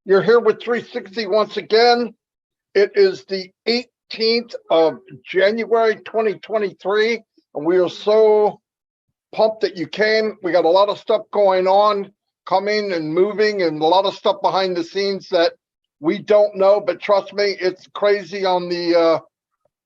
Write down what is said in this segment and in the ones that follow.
You're here with 360 once again. It is the 18th of January 2023, and we are so pumped that you came. We got a lot of stuff going on, coming and moving, and a lot of stuff behind the scenes that we don't know, but trust me, it's crazy on the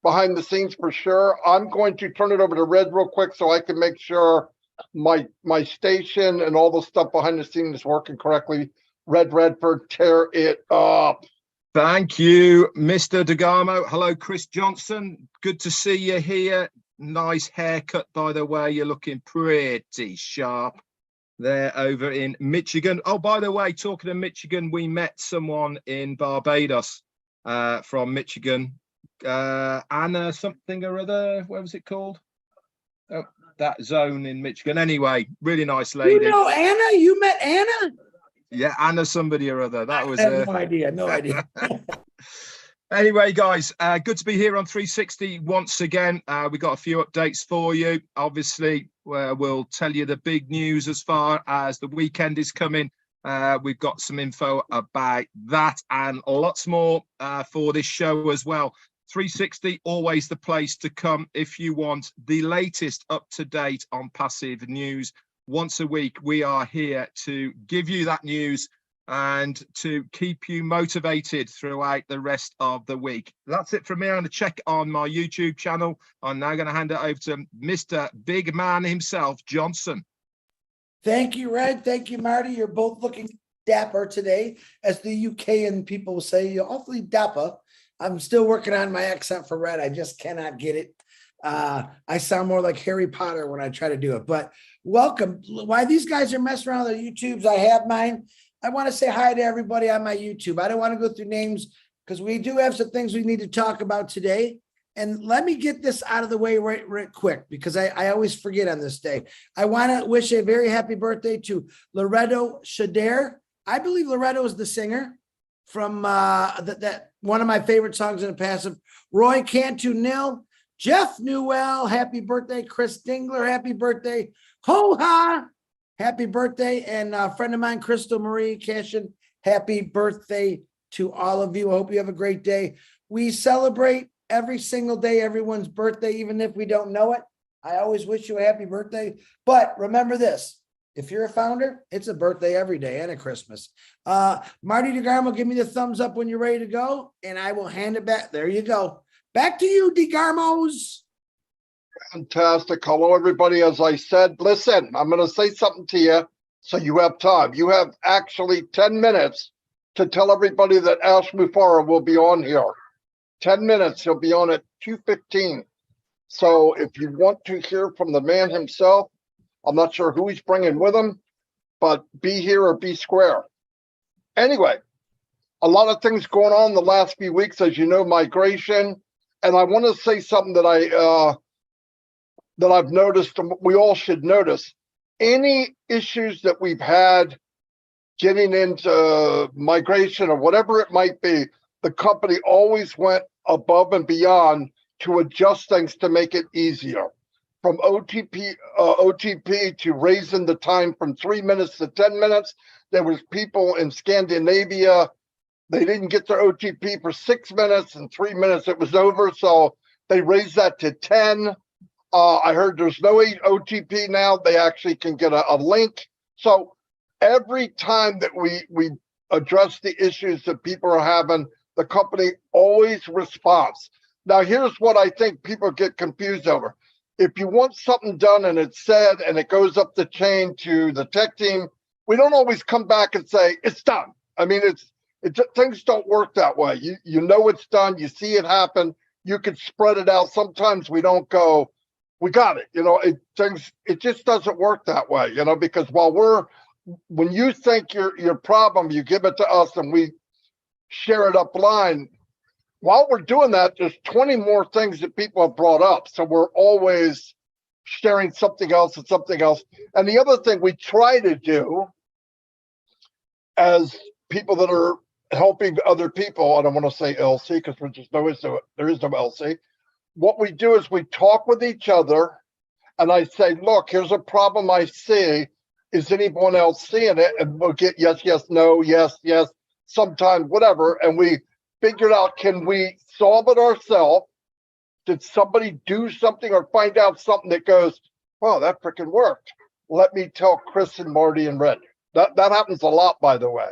behind the scenes for sure. I'm going to turn it over to Red real quick so I can make sure my station and all the stuff behind the scenes is working correctly. Red Redford, tear it up. Thank you, Mr. DeGarmo. Hello, Chris Johnson. Good to see you here. Nice haircut, by the way. You're looking pretty sharp there over in Michigan. Oh, by the way, talking of Michigan, we met someone in Barbados from Michigan. Anna something or other. What was it called? Oh, that zone in Michigan. Anyway, really nice lady. You know Anna? You met Anna? Yeah, Anna somebody or other. That was I have no idea. Anyway, guys, good to be here on 360 once again. We got a few updates for you. Obviously, we'll tell you the big news as far as the weekend is coming. We've got some info about that and lots more for this show as well. 360, always the place to come if you want the latest up-to-date on passive news. Once a week, we are here to give you that news and to keep you motivated throughout the rest of the week. That's it from me. I'm going to check on my YouTube channel. I'm now going to hand it over to Mr. Big Man himself, Johnson. Thank you, Red. Thank you, Marty. You're both looking dapper today, as the UK and people will say. You're awfully dapper. I'm still working on my accent for Red. I just cannot get it. I sound more like Harry Potter when I try to do it, but welcome. While these guys are messing around with their YouTubes, I have mine. I want to say hi to everybody on my YouTube. I don't want to go through names because we do have some things we need to talk about today. And let me get this out of the way right quick, because I always forget on this day. I want to wish a very happy birthday to Loretto Shader. I believe Loretto is the singer from that one of my favorite songs in the passive. Roy Cantu Nil. Jeff Newell, happy birthday. Chris Dingler, happy birthday. Ho-ha, happy birthday. And a friend of mine, Crystal Marie Cashin, happy birthday to all of you. I hope you have a great day. We celebrate every single day, everyone's birthday, even if we don't know it. I always wish you a happy birthday. But remember this, if you're a founder, it's a birthday every day and a Christmas. Marty DeGarmo, give me the thumbs up when you're ready to go, and I will hand it back. There you go. Back to you, DeGarmos. Fantastic. Hello, everybody. As I said, listen, I'm going to say something to you so you have time. You have actually 10 minutes to tell everybody that Ash Mufareh will be on here. 10 minutes. He'll be on at 2:15. So if you want to hear from the man himself, I'm not sure who he's bringing with him, but be here or be square. Anyway, a lot of things going on the last few weeks, as you know, migration. And I want to say something that I've noticed, and we all should notice. Any issues that we've had getting into migration or whatever it might be, the company always went above and beyond to adjust things to make it easier. From OTP to raising the time from 3 minutes to 10 minutes. There was people in Scandinavia, they didn't get their OTP for 6 minutes, and 3 minutes it was over. So they raised that to 10. I heard there's no OTP now. They actually can get a link. So every time that we address the issues that people are having, the company always responds. Now, here's what I think people get confused over. If you want something done and it's said and it goes up the chain to the tech team, we don't always come back and say it's done. I mean, things don't work that way. You know it's done. You see it happen. You can spread it out. Sometimes we don't go, we got it. You know, it just doesn't work that way. You know, because when you think your problem, you give it to us and we share it up line. While we're doing that, there's 20 more things that people have brought up. So we're always sharing something else and something else. And the other thing we try to do as people that are helping other people, I don't want to say LC because there is no LC. What we do is we talk with each other and I say, look, here's a problem I see. Is anyone else seeing it? And we'll get yes, yes, no, yes, yes. sometimes, whatever, and we figured out, can we solve it ourselves? Did somebody do something or find out something that goes, wow, that freaking worked? Let me tell Chris and Marty and Red. That happens a lot, by the way.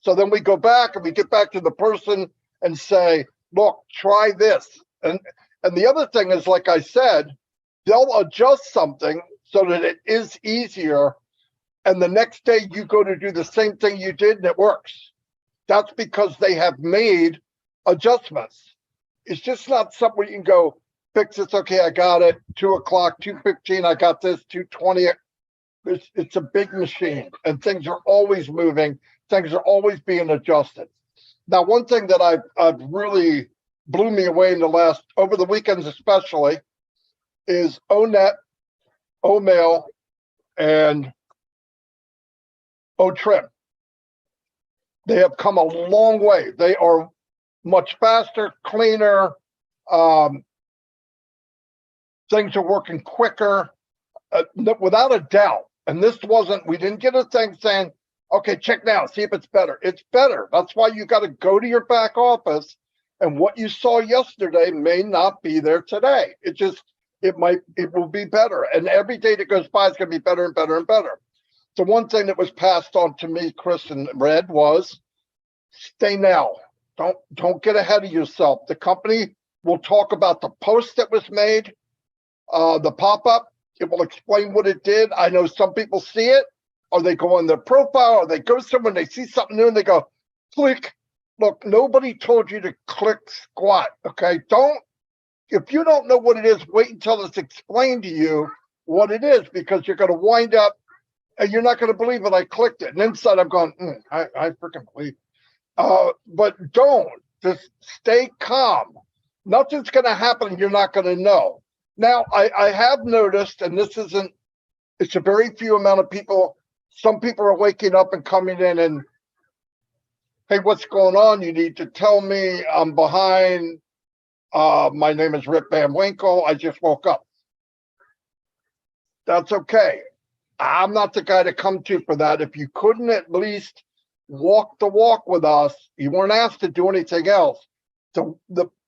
So then we go back and we get back to the person and say, look, try this. And the other thing is, like I said, they'll adjust something so that it is easier. And the next day you go to do the same thing you did and it works. That's because they have made adjustments. It's just not something where you can go fix this. Okay, I got it. 2 o'clock, 2:15. I got this. 2:20. It's a big machine, and things are always moving. Things are always being adjusted. Now, one thing that I've really blew me away in the last, over the weekends especially, is ONET, OMail, and OTrim. They have come a long way. They are much faster, cleaner. Things are working quicker, without a doubt. And this wasn't, we didn't get a thing saying, okay, check now, see if it's better. It's better. That's why you got to go to your back office. And what you saw yesterday may not be there today. It will be better. And every day that goes by is going to be better and better and better. So one thing that was passed on to me, Chris and Red, was stay now. Don't get ahead of yourself. The company will talk about the post that was made, the pop-up. It will explain what it did. I know some people see it, or they go on their profile, or they go somewhere and they see something new and they go, click. Look, nobody told you to click squat, okay? If you don't know what it is, wait until it's explained to you what it is, because you're going to wind up and you're not going to believe it. I clicked it. And inside I'm going, I freaking believe. But don't. Just stay calm. Nothing's going to happen. You're not going to know. Now, I have noticed, and it's a very few amount of people. Some people are waking up and coming in and, hey, what's going on? You need to tell me. I'm behind. My name is Rip Van Winkle. I just woke up. That's okay. I'm not the guy to come to for that. If you couldn't at least walk the walk with us, you weren't asked to do anything else. So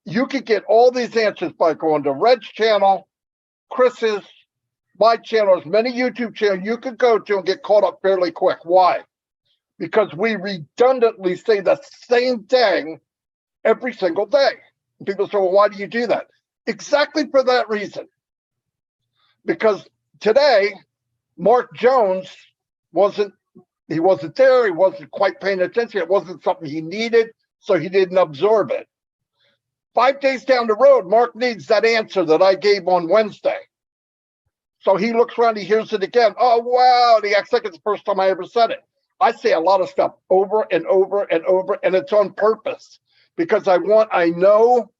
you could get all these answers by going to Red's channel, Chris's, my channel, as many YouTube channels you could go to and get caught up fairly quick. Why? Because we redundantly say the same thing every single day. And people say, well, why do you do that? Exactly for that reason. Because today, Mark Jones wasn't there. He wasn't quite paying attention. It wasn't something he needed, so he didn't absorb it. 5 days down the road, Mark needs that answer that I gave on Wednesday. So he looks around, he hears it again. Oh, wow, he acts like it's the first time I ever said it. I say a lot of stuff over and over and over, and it's on purpose because I know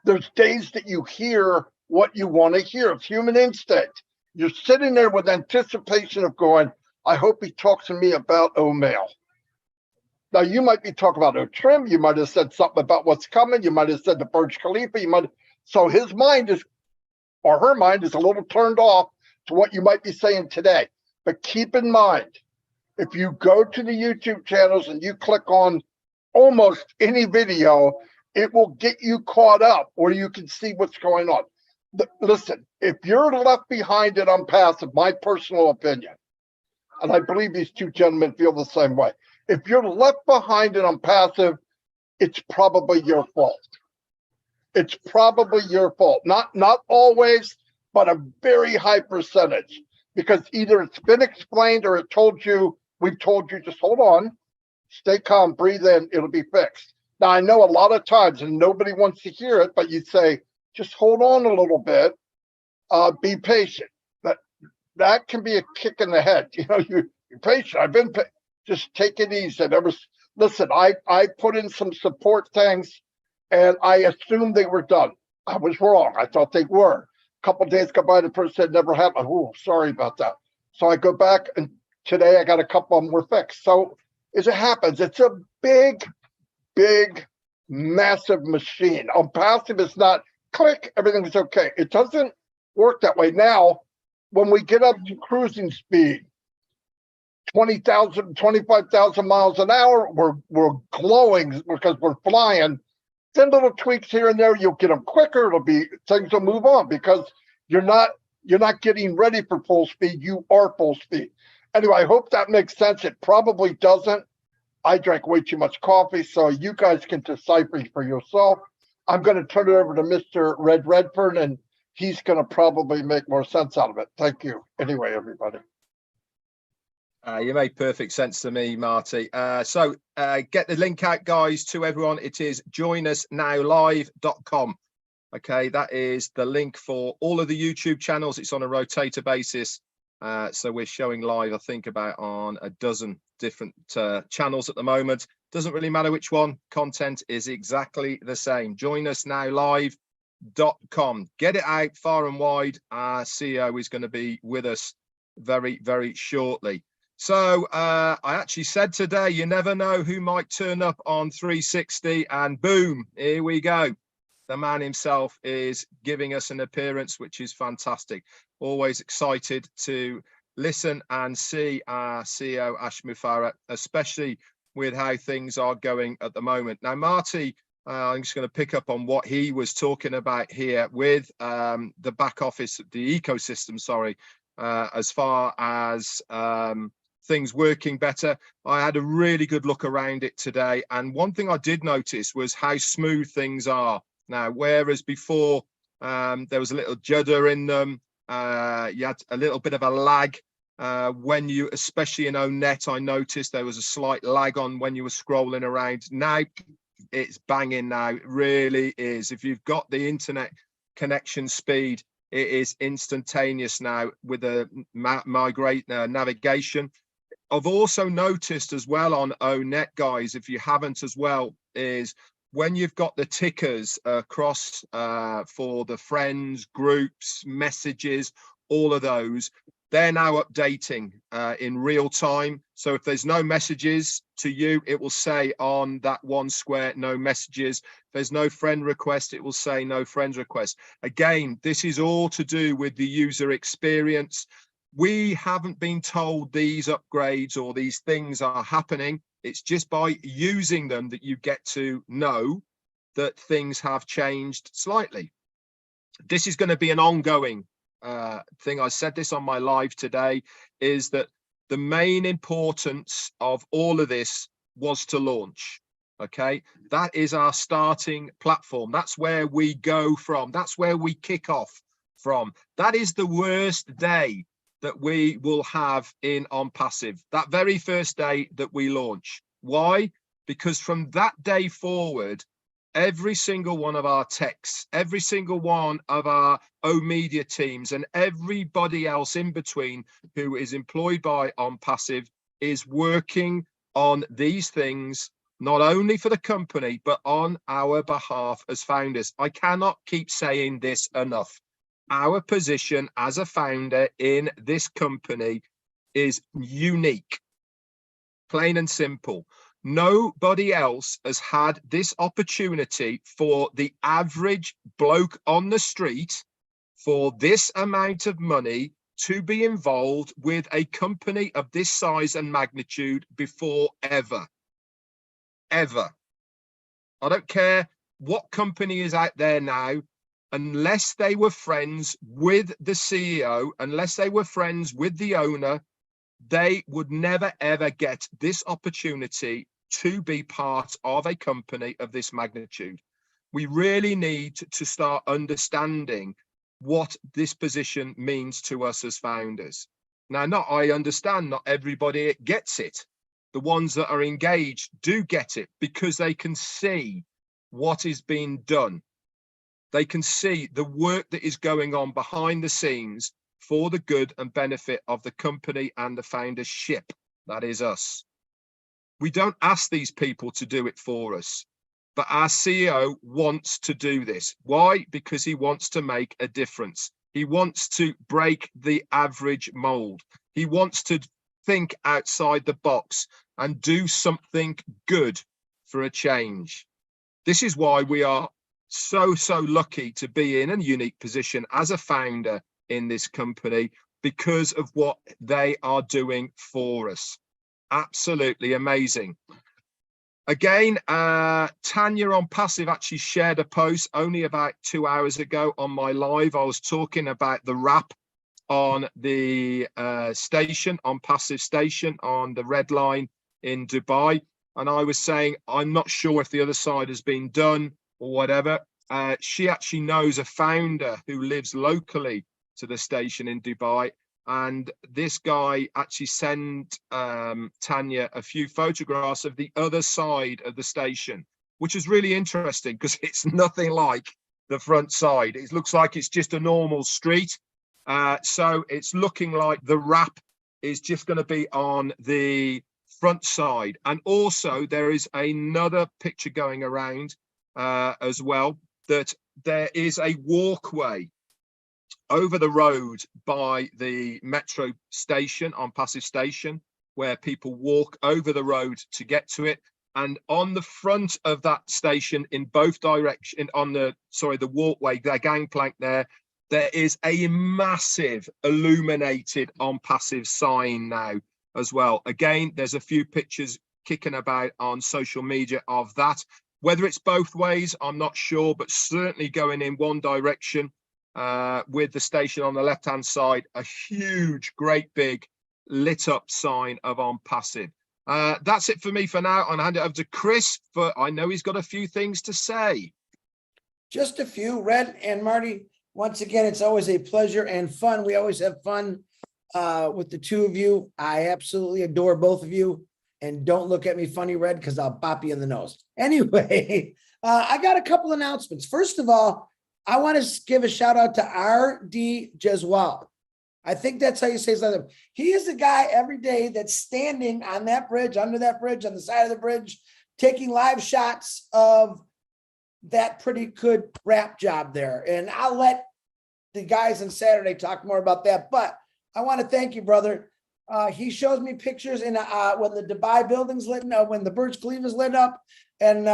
there's days that you hear what you want to hear. It's human instinct. You're sitting there with anticipation of going, I hope he talks to me about OMail. Now, you might be talking about OTrim. You might have said something about what's coming. You might have said the Burj Khalifa. So his mind is, or her mind is a little turned off to what you might be saying today. But keep in mind, if you go to the YouTube channels and you click on almost any video, it will get you caught up or you can see what's going on. Listen, if you're left behind in ONPASSIVE, my personal opinion, and I believe these two gentlemen feel the same way. If you're left behind in ONPASSIVE, it's probably your fault. It's probably your fault. Not always, but a very high percentage. Because either it's been explained or we've told you, just hold on, stay calm, breathe in, it'll be fixed. Now, I know a lot of times, and nobody wants to hear it, but you say, just hold on a little bit, be patient. That can be a kick in the head. You're patient. I've been patient. Just take it easy. Listen, I put in some support things and I assumed they were done. I was wrong. I thought they were. A couple of days go by, the person said never happened. Oh, sorry about that. So I go back and today I got a couple of them were fixed. So as it happens, it's a big, massive machine. ONPASSIVE is not click, everything's okay. It doesn't work that way. Now, when we get up to cruising speed, 20,000, 25,000 miles an hour. We're glowing because we're flying. Then little tweaks here and there, you'll get them quicker. Things will move on because you're not getting ready for full speed. You are full speed. Anyway, I hope that makes sense. It probably doesn't. I drank way too much coffee, so you guys can decipher for yourself. I'm going to turn it over to Mr. Red Redfern, and he's going to probably make more sense out of it. Thank you. Anyway, everybody. You made perfect sense to me, Marty. So get the link out, guys, to everyone. It is joinusnowlive.com. Okay, that is the link for all of the YouTube channels. It's on a rotator basis. So we're showing live, I think, about on a dozen different channels at the moment. Doesn't really matter which one. Content is exactly the same. joinusnowlive.com. Get it out far and wide. Our CEO is going to be with us very, very shortly. So I actually said today, you never know who might turn up on 360, and boom, here we go. The man himself is giving us an appearance, which is fantastic. Always excited to listen and see our CEO, Ash Mufareh, especially with how things are going at the moment. Now, Marty, I'm just going to pick up on what he was talking about here with the back office, the ecosystem, sorry, as far as things working better. I had a really good look around it today. And one thing I did notice was how smooth things are. Now, whereas before there was a little judder in them, you had a little bit of a lag when you, especially in ONET, I noticed there was a slight lag on when you were scrolling around. Now it's banging now, it really is. If you've got the internet connection speed, it is instantaneous now with the navigation. I've also noticed as well on ONET, guys, if you haven't as well, is when you've got the tickers across for the friends, groups, messages, all of those, they're now updating in real time. So if there's no messages to you, it will say on that one square, no messages. If there's no friend request, it will say no friends request. Again, this is all to do with the user experience. We haven't been told these upgrades or these things are happening. It's just by using them that you get to know that things have changed slightly. This is going to be an ongoing thing. I said this on my live today, is that the main importance of all of this was to launch. Okay, that is our starting platform. That's where we go from. That's where we kick off from. That is the worst day that we will have in ONPASSIVE, that very first day that we launch. Why? Because from that day forward, every single one of our techs, every single one of our O-Media teams, and everybody else in between who is employed by ONPASSIVE is working on these things, not only for the company, but on our behalf as founders. I cannot keep saying this enough. Our position as a founder in this company is unique, plain and simple. Nobody else has had this opportunity for the average bloke on the street for this amount of money to be involved with a company of this size and magnitude before ever. Ever. I don't care what company is out there now, unless they were friends with the CEO, unless they were friends with the owner, they would never, ever get this opportunity to be part of a company of this magnitude. We really need to start understanding what this position means to us as founders. Now, I understand not everybody gets it. The ones that are engaged do get it because they can see what is being done. They can see the work that is going on behind the scenes for the good and benefit of the company and the foundership. That is us. We don't ask these people to do it for us, but our CEO wants to do this. Why? Because he wants to make a difference. He wants to break the average mold. He wants to think outside the box and do something good for a change. This is why we are so lucky to be in a unique position as a founder in this company, because of what they are doing for us. Absolutely amazing. Again, Tanya on Passive actually shared a post only about 2 hours ago on my live. I was talking about the wrap on the station, on Passive Station, on the Red Line in Dubai. And I was saying, I'm not sure if the other side has been done or whatever. She actually knows a founder who lives locally to the station in Dubai. And this guy actually sent Tanya a few photographs of the other side of the station, which is really interesting because it's nothing like the front side. It looks like it's just a normal street. So it's looking like the wrap is just going to be on the front side. And also there is another picture going around as well, that there is a walkway over the road by the metro station on Passive Station, where people walk over the road to get to it. And on the front of that station, in both directions, on the walkway, the gangplank there is a massive illuminated on Passive sign now as well. Again, there's a few pictures kicking about on social media of that. Whether it's both ways, I'm not sure, but certainly going in one direction. With the station on the left-hand side, a huge, great big lit up sign of on Passive. That's it for me for now. I'll hand it over to Chris, for I know he's got a few things to say. Just a few. Red and Marty, once again, it's always a pleasure and fun. We always have fun with the two of you. I absolutely adore both of you. And don't look at me funny, Red, because I'll bop you in the nose. Anyway, I got a couple announcements. First of all, I want to give a shout out to R.D. Jeswal. I think that's how you say his name. He is the guy every day that's standing on that bridge, under that bridge, on the side of the bridge, taking live shots of that pretty good wrap job there. And I'll let the guys on Saturday talk more about that. But I want to thank you, brother. He shows me pictures in when the Dubai building's lit up, when the Burj Khalifa is lit up, and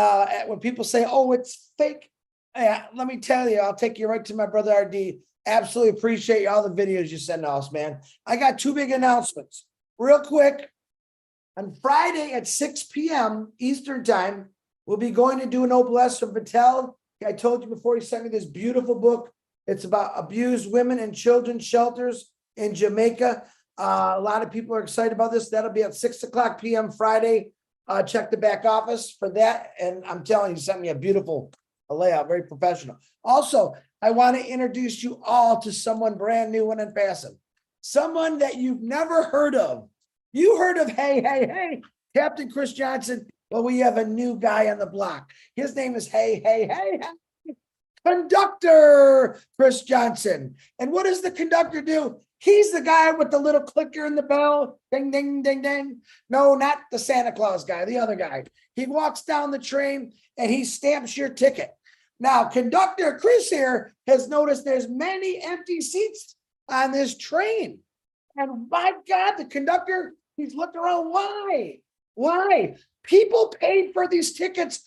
when people say, "Oh, it's fake." Yeah, let me tell you, I'll take you right to my brother RD. Absolutely appreciate all the videos you send us, man. I got two big announcements. Real quick, on Friday at 6 p.m. Eastern time, we'll be going to do an OPLS from Patel. I told you before, he sent me this beautiful book. It's about abused women and children's shelters in Jamaica. A lot of people are excited about this. That'll be at 6 o'clock p.m. Friday. Check the back office for that. And I'm telling you, he sent me a beautiful layout, very professional. Also, I want to introduce you all to someone brand new and ONPASSIVE. Someone that you've never heard of. You heard of, hey, Captain Chris Johnson. Well, we have a new guy on the block. His name is hey, Conductor Chris Johnson. And what does the conductor do? He's the guy with the little clicker in the bell. Ding, ding, ding, ding. No, not the Santa Claus guy, the other guy. He walks down the train and he stamps your ticket. Now, Conductor Chris here has noticed there's many empty seats on this train. And my God, the conductor, he's looking around. Why? People paid for these tickets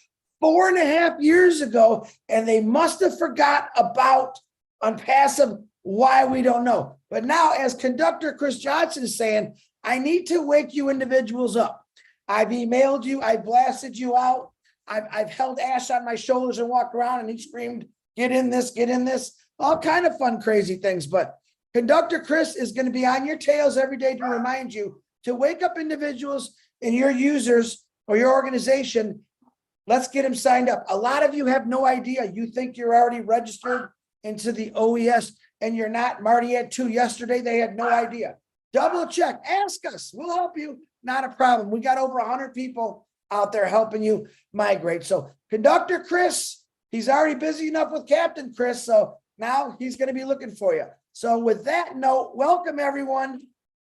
4.5 years ago, and they must have forgot about ONPASSIVE. Why, we don't know. But now, as Conductor Chris Johnson is saying, I need to wake you individuals up. I've emailed you. I blasted you out. I've held Ash on my shoulders and walked around, and he screamed, get in this, all kind of fun, crazy things. But Conductor Chris is going to be on your tails every day to remind you to wake up individuals and your users or your organization. Let's get them signed up. A lot of you have no idea. You think you're already registered into the OES, and you're not. Marty had 2 yesterday. They had no idea. Double check. Ask us. We'll help you. Not a problem. We got over 100 people out there helping you migrate. So Conductor Chris, he's already busy enough with Captain Chris. So now he's going to be looking for you. So with that note, welcome everyone.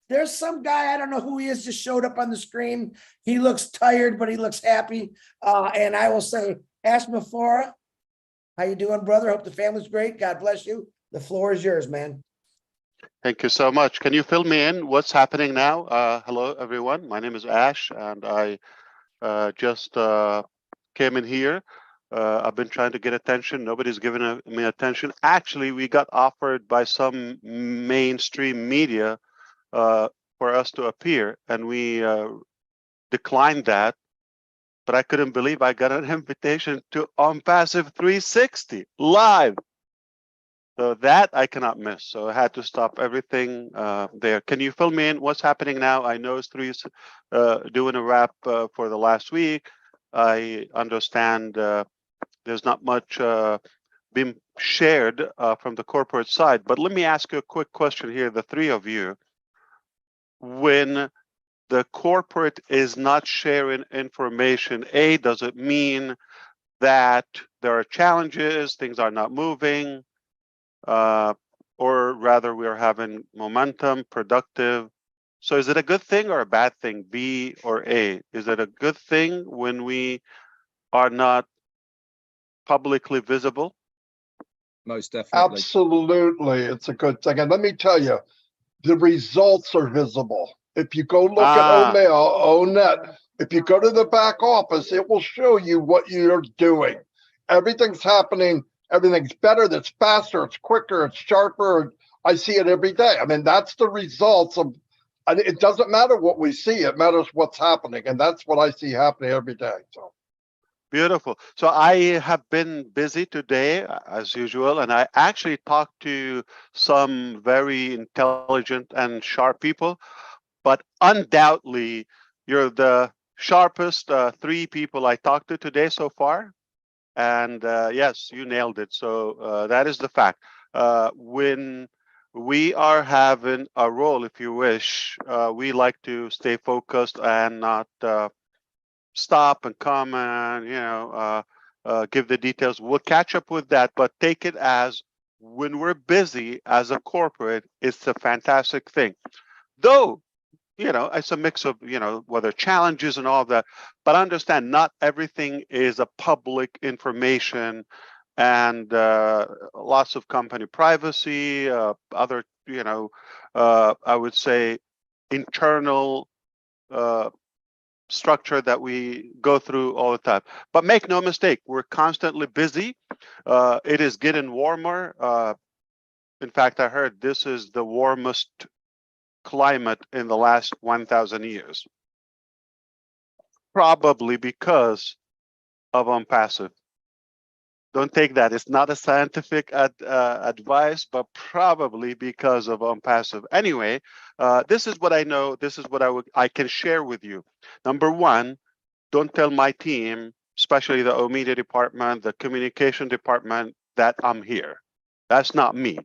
There's some guy, I don't know who he is, just showed up on the screen. He looks tired, but he looks happy. And I will say, Ash Mufareh, how you doing, brother? Hope the family's great. God bless you. The floor is yours, man. Thank you so much. Can you fill me in? What's happening now? Hello, everyone. My name is Ash, and I just came in here. I've been trying to get attention. Nobody's given me attention. Actually, we got offered by some mainstream media for us to appear, and we declined that. But I couldn't believe I got an invitation to ONPASSIVE 360 live. So that I cannot miss. So I had to stop everything there. Can you fill me in? What's happening now? I know it's doing a wrap for the last week. I understand there's not much being shared from the corporate side. But let me ask you a quick question here, the three of you. When the corporate is not sharing information, does it mean that there are challenges, things are not moving, or rather we are having momentum, productive? So is it a good thing or a bad thing, B or A? Is it a good thing when we are not publicly visible? Most definitely. Absolutely, it's a good thing. And let me tell you, the results are visible. If you go look at OMail, ONet, if you go to the back office, it will show you what you're doing. Everything's happening. Everything's better. It's faster. It's quicker. It's sharper. I see it every day. I mean, that's the results of, and it doesn't matter what we see. It matters what's happening. And that's what I see happening every day. So. Beautiful. So I have been busy today, as usual, and I actually talked to some very intelligent and sharp people, but undoubtedly, you're the sharpest three people I talked to today so far. And yes, you nailed it. So that is the fact. When we are having a role, if you wish, we like to stay focused and not stop and comment, give the details. We'll catch up with that, but take it as when we're busy as a corporate, it's a fantastic thing. Though, it's a mix of, whether challenges and all of that, but understand not everything is a public information, and lots of company privacy, other, I would say internal structure that we go through all the time. But make no mistake, we're constantly busy. It is getting warmer. In fact, I heard this is the warmest climate in the last 1,000 years. Probably because of ONPASSIVE. Don't take that. It's not a scientific advice, but probably because of ONPASSIVE. Anyway, this is what I know. This is what I can share with you. Number one, don't tell my team, especially the O media department, the communication department, that I'm here. That's not me.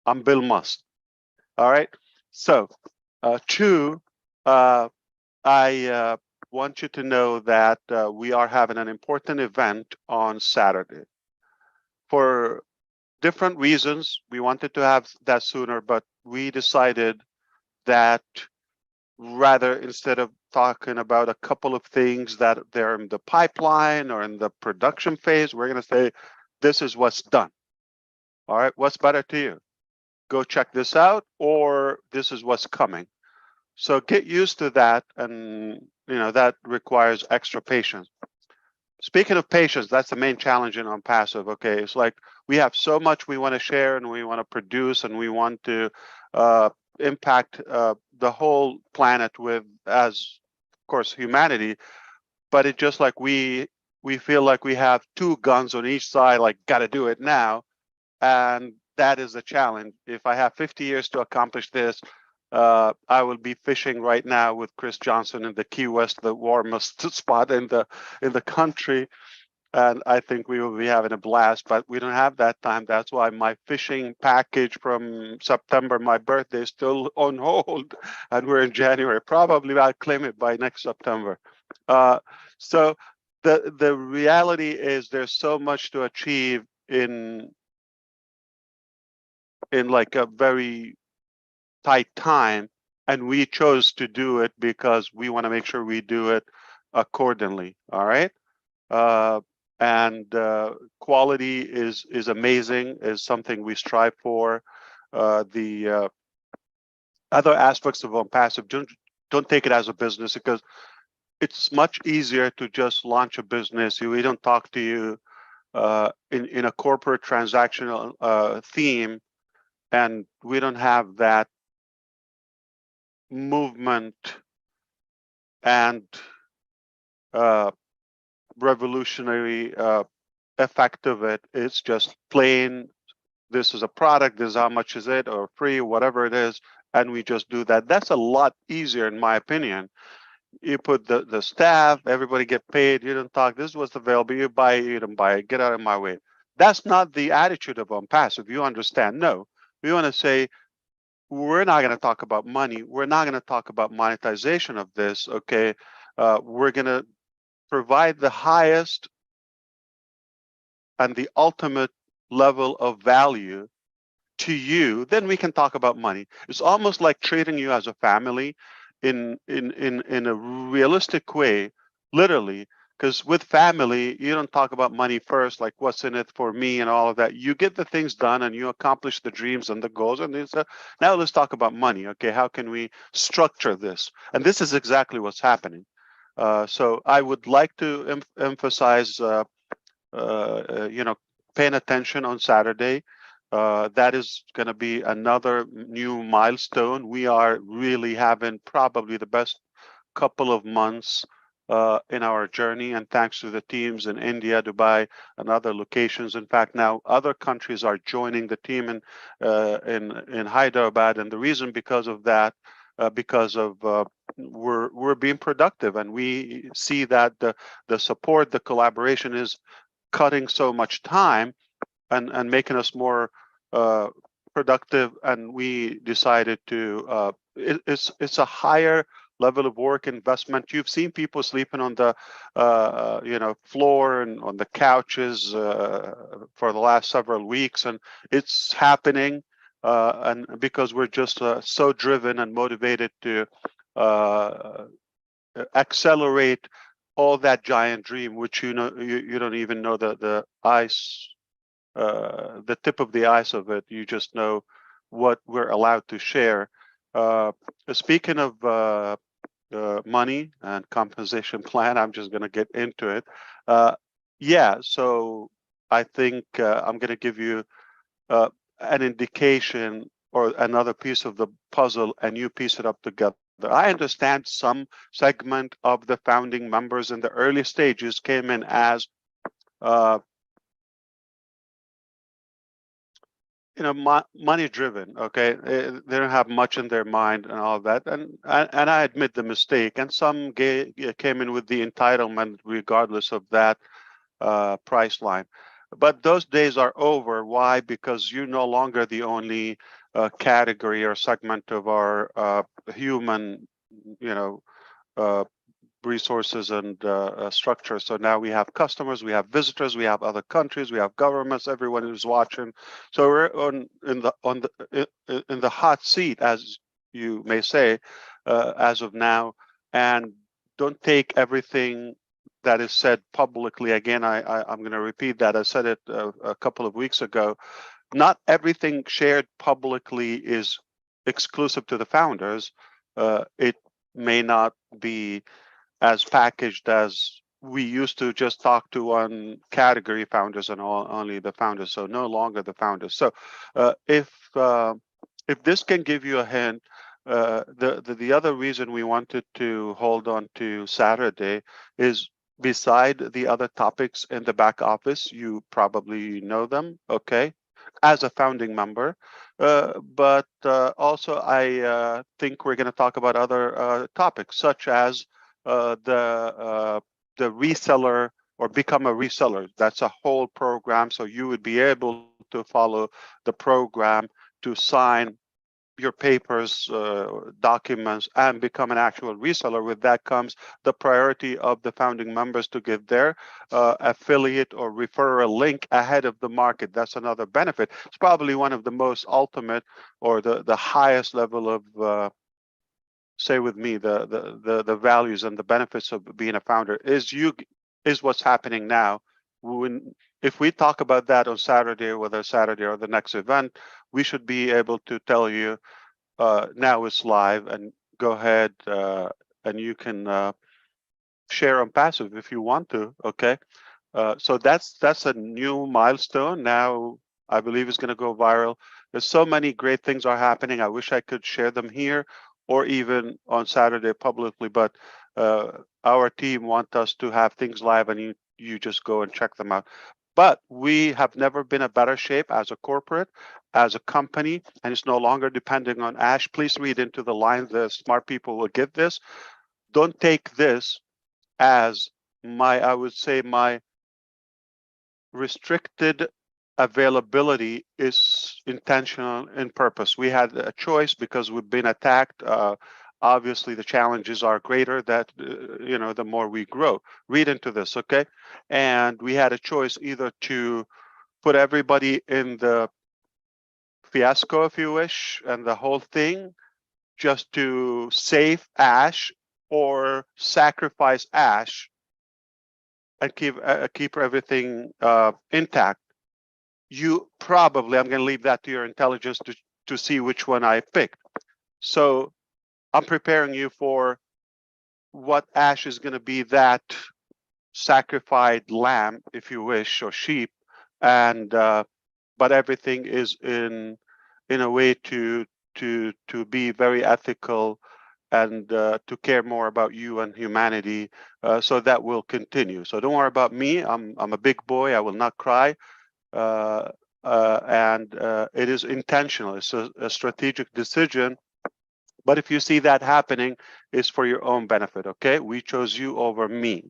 I'm Bill Musk. All right. So, two, I want you to know that we are having an important event on Saturday. For different reasons, we wanted to have that sooner, but we decided that rather, instead of talking about a couple of things that they're in the pipeline or in the production phase, we're going to say, this is what's done. All right, what's better to you? Go check this out, or this is what's coming. So get used to that, and that requires extra patience. Speaking of patience, that's the main challenge in ONPASSIVE. Okay, it's like we have so much we want to share and we want to produce and we want to impact the whole planet with, as of course, humanity. But it's just like we feel like we have two guns on each side, like got to do it now, and that is a challenge. If I have 50 years to accomplish this, I will be fishing right now with Chris Johnson in the Key West, the warmest spot in the country, and I think we will be having a blast. But we don't have that time. That's why my fishing package from September, my birthday, is still on hold, and we're in January. Probably I'll claim it by next September. So the reality is there's so much to achieve in like a very tight time, and we chose to do it because we want to make sure we do it accordingly. All right. And quality is amazing, is something we strive for. The other aspects of ONPASSIVE, don't take it as a business, because it's much easier to just launch a business. We don't talk to you in a corporate transactional theme, and we don't have that movement and revolutionary effect of it. It's just plain, this is a product, this is how much is it, or free, whatever it is, and we just do that. That's a lot easier, in my opinion. You put the staff, everybody get paid, you don't talk, this was available, you buy it, you don't buy it, get out of my way. That's not the attitude of ONPASSIVE, you understand. No, we want to say, we're not going to talk about money, we're not going to talk about monetization of this, okay? We're going to provide the highest and the ultimate level of value to you, then we can talk about money. It's almost like treating you as a family in a realistic way, literally, because with family, you don't talk about money first, like what's in it for me and all of that. You get the things done and you accomplish the dreams and the goals. And it's now let's talk about money. Okay, how can we structure this? And this is exactly what's happening. So I would like to emphasize, paying attention on Saturday. That is going to be another new milestone. We are really having probably the best couple of months in our journey, and thanks to the teams in India, Dubai, and other locations. In fact, now other countries are joining the team in Hyderabad, and the reason because of that, because of we're being productive, and we see that the support, the collaboration is cutting so much time and making us more productive. And we decided to it's a higher level of work investment. You've seen people sleeping on the floor and on the couches for the last several weeks, and it's happening and because we're just so driven and motivated to accelerate all that giant dream, which you don't even know the ice, the tip of the ice of it. You just know what we're allowed to share. Speaking of money and compensation plan, I'm just going to get into it. Yeah, so I think I'm going to give you an indication or another piece of the puzzle, and you piece it up together. I understand some segment of the founding members in the early stages came in as money driven. Okay, they don't have much in their mind and all that, and I admit the mistake. And some came in with the entitlement, regardless of that price line. But those days are over. Why? Because you're no longer the only category or segment of our human, resources and structure. So now we have customers, we have visitors, we have other countries, we have governments, everyone who's watching. So we're in the hot seat, as you may say, as of now. And don't take everything that is said publicly. Again, I'm going to repeat that. I said it a couple of weeks ago. Not everything shared publicly is exclusive to the founders. It may not be as packaged as we used to just talk to one category founders and only the founders. So no longer the founders. So if this can give you a hint, the other reason we wanted to hold on to Saturday is, beside the other topics in the back office, you probably know them, okay, as a founding member. But also I think we're going to talk about other topics, such as the reseller or become a reseller. That's a whole program. So you would be able to follow the program to sign your papers, documents, and become an actual reseller. With that comes the priority of the founding members to get their affiliate or referral link ahead of the market. That's another benefit. It's probably one of the most ultimate or the highest level of say with me, the values and the benefits of being a founder is what's happening now. If we talk about that on Saturday, whether Saturday or the next event, we should be able to tell you now it's live, and go ahead and you can share on passive if you want to. Okay, so that's a new milestone. Now I believe it's going to go viral. There's so many great things are happening. I wish I could share them here or even on Saturday publicly, but our team want us to have things live, and you just go and check them out. But we have never been in a better shape as a corporate, as a company, and it's no longer depending on Ash. Please read into the line. The smart people will get this. Don't take this as I would say my restricted availability is intentional in purpose. We had a choice because we've been attacked. Obviously, the challenges are greater that, the more we grow. Read into this, okay? And we had a choice either to put everybody in the fiasco, if you wish, and the whole thing just to save Ash, or sacrifice Ash and keep everything intact. You probably, I'm going to leave that to your intelligence to see which one I picked. So I'm preparing you for what Ash is going to be, that sacrificed lamb, if you wish, or sheep, and but everything is in a way to be very ethical and to care more about you and humanity. So that will continue. So don't worry about me. I'm a big boy. I will not cry. And it is intentional. It's a strategic decision. But if you see that happening, it's for your own benefit. Okay, we chose you over me.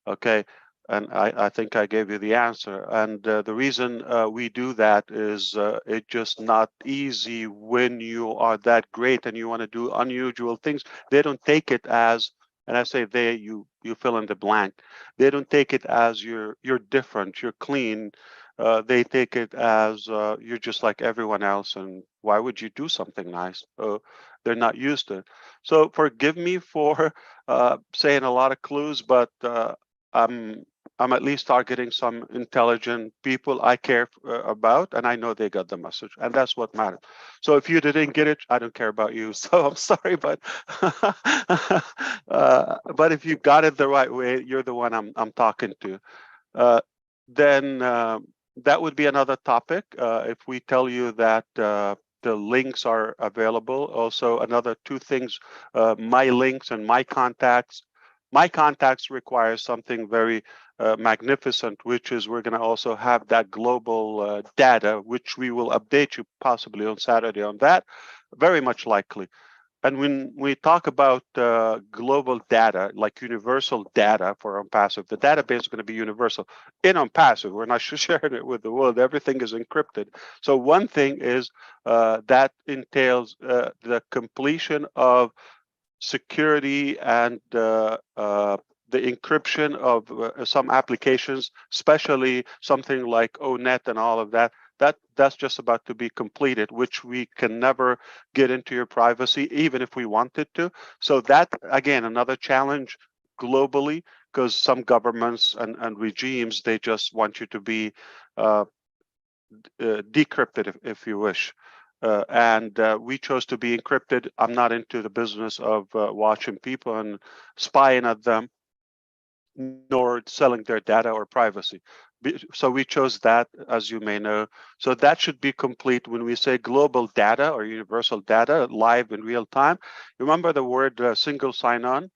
Okay, and I think I gave you the answer. And the reason we do that is it's just not easy when you are that great and you want to do unusual things. They don't take it as, and I say they, you fill in the blank. They don't take it as you're different, you're clean. They take it as you're just like everyone else, and why would you do something nice? They're not used to it. So forgive me for saying a lot of clues, but I'm at least targeting some intelligent people I care about, and I know they got the message, and that's what matters. So if you didn't get it, I don't care about you. So I'm sorry, but but if you got it the right way, you're the one I'm talking to. Then that would be another topic. If we tell you that the links are available. Also, another two things: my links and my contacts. My contacts require something very magnificent, which is we're going to also have that global data, which we will update you possibly on Saturday on that, very much likely. And when we talk about global data, like universal data for ONPASSIVE, the database is going to be universal. In ONPASSIVE, we're not sharing it with the world. Everything is encrypted. So one thing is that entails the completion of security and the encryption of some applications, especially something like ONET and all of that. That's just about to be completed, which we can never get into your privacy, even if we wanted to. So that, again, another challenge globally, because some governments and regimes, they just want you to be decrypted, if you wish. And we chose to be encrypted. I'm not into the business of watching people and spying at them, nor selling their data or privacy. So we chose that, as you may know. So that should be complete when we say global data or universal data live in real time. Remember the word single sign-on.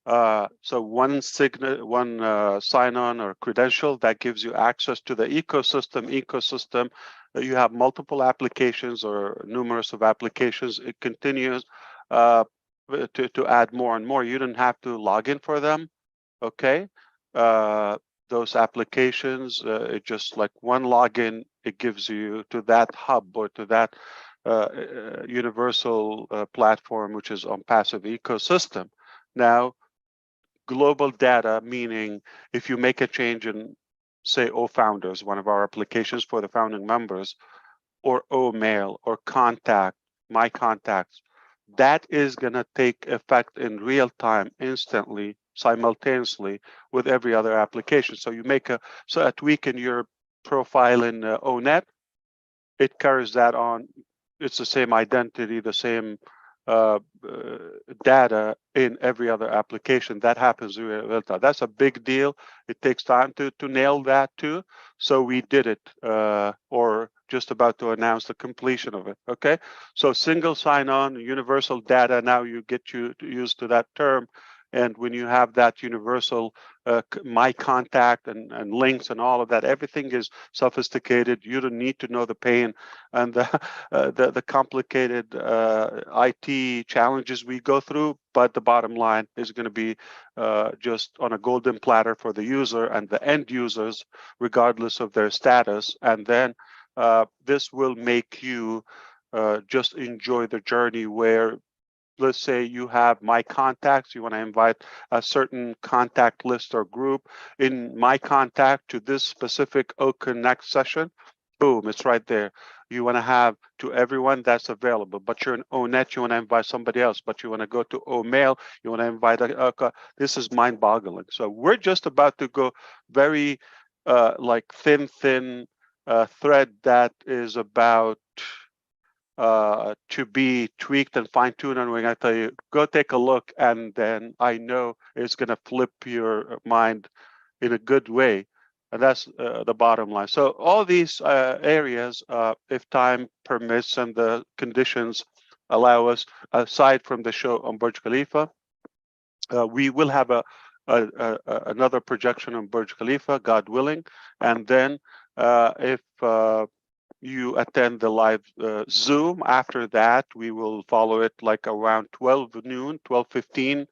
So one sign-on or credential that gives you access to the ecosystem. You have multiple applications or numerous of applications. It continues to add more and more. You don't have to log in for them. Okay, those applications, it just like one login, it gives you to that hub or to that universal platform, which is ONPASSIVE ecosystem. Now, global data, meaning if you make a change in, say, OFounders, one of our applications for the founding members, or OMail or contact, my contacts, that is going to take effect in real time, instantly, simultaneously with every other application. So you make a tweak in your profile in ONET, it carries that on. It's the same identity, the same data in every other application. That happens in real time. That's a big deal. It takes time to nail that too. So we did it, or just about to announce the completion of it. Okay, so single sign-on, universal data. Now you get used to that term. And when you have that universal my contact and links and all of that, everything is sophisticated. You don't need to know the pain and the complicated IT challenges we go through. But the bottom line is going to be just on a golden platter for the user and the end users, regardless of their status. And then this will make you just enjoy the journey where, let's say you have my contacts, you want to invite a certain contact list or group in my contact to this specific OConnect session. Boom, it's right there. You want to have to everyone that's available, but you're in ONET, you want to invite somebody else, but you want to go to OMail, you want to invite this is mind boggling. So we're just about to go very like thin thread that is about to be tweaked and fine-tuned. And when I tell you, go take a look, and then I know it's going to flip your mind in a good way. And that's the bottom line. So all these areas, if time permits and the conditions allow us, aside from the show on Burj Khalifa, we will have another projection on Burj Khalifa, God willing. And then if you attend the live Zoom, after that, we will follow it like around 12 noon, 12:15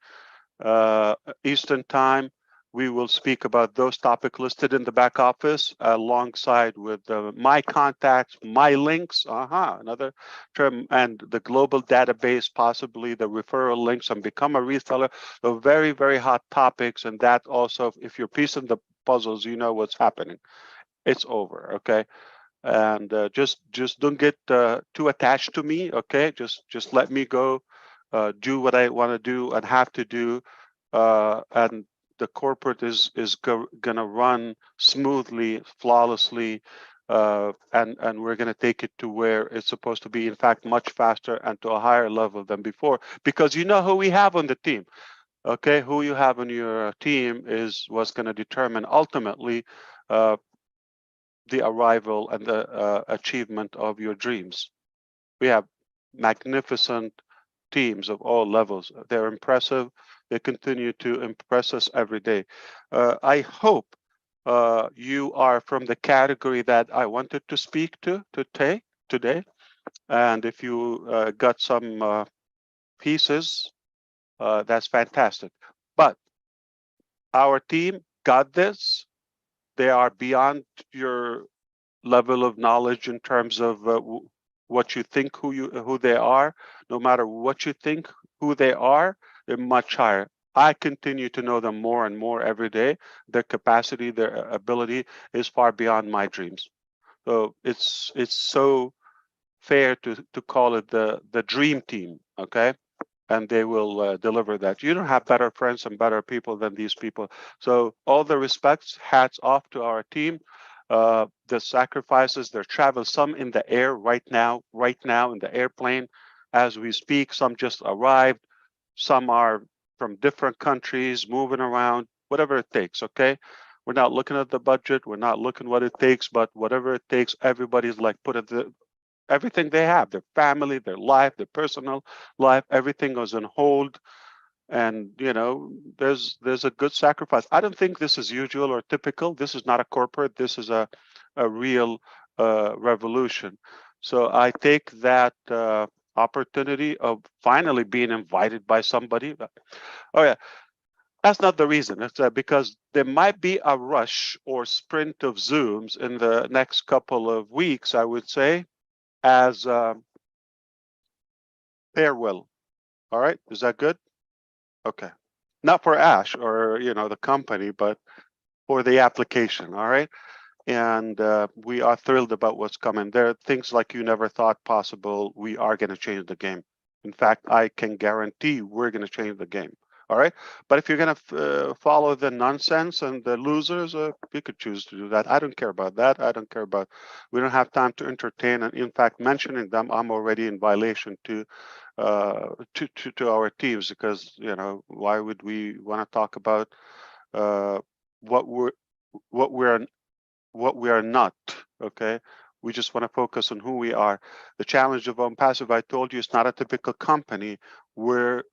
Eastern time. We will speak about those topics listed in the back office alongside with my contacts, my links, another term, and the global database, possibly the referral links, and become a reseller. So very, very hot topics. And that also, if you're piecing the puzzles, you know what's happening. It's over, okay? And just don't get too attached to me, okay? Just let me go, do what I want to do and have to do, and the corporate is gonna run smoothly, flawlessly, and we're gonna take it to where it's supposed to be. In fact, much faster and to a higher level than before, because you know who we have on the team. Okay, who you have on your team is what's going to determine ultimately the arrival and the achievement of your dreams. We have magnificent teams of all levels. They're impressive. They continue to impress us every day. I hope you are from the category that I wanted to speak to today. And if you got some pieces, that's fantastic. But our team got this. They are beyond your level of knowledge in terms of what you think who they are. No matter what you think who they are, they're much higher. I continue to know them more and more every day. Their capacity, their ability is far beyond my dreams. So it's so fair to call it the dream team, okay? And they will deliver that. You don't have better friends and better people than these people. So all the respects, hats off to our team. The sacrifices, their travel, some in the air right now in the airplane as we speak. Some just arrived. Some are from different countries, moving around, whatever it takes, okay? We're not looking at the budget. We're not looking what it takes, but whatever it takes, everybody's like put it everything they have, their family, their life, their personal life, everything was on hold. And you know, there's a good sacrifice. I don't think this is usual or typical. This is not a corporate. This is a real revolution. So I take that opportunity of finally being invited by somebody. Oh yeah, that's not the reason. It's because there might be a rush or sprint of Zooms in the next couple of weeks, I would say, as farewell. All right, is that good? Okay, not for Ash or the company, but for the application. All right, and we are thrilled about what's coming. There are things like you never thought possible. We are going to change the game. In fact, I can guarantee we're going to change the game. All right, but if you're going to follow the nonsense and the losers, you could choose to do that. I don't care about that. I don't care about. We don't have time to entertain, and in fact, mentioning them, I'm already in violation to to our teams, because why would we want to talk about what we are not? Okay, we just want to focus on who we are. The challenge of ONPASSIVE, I told you, is not a typical company where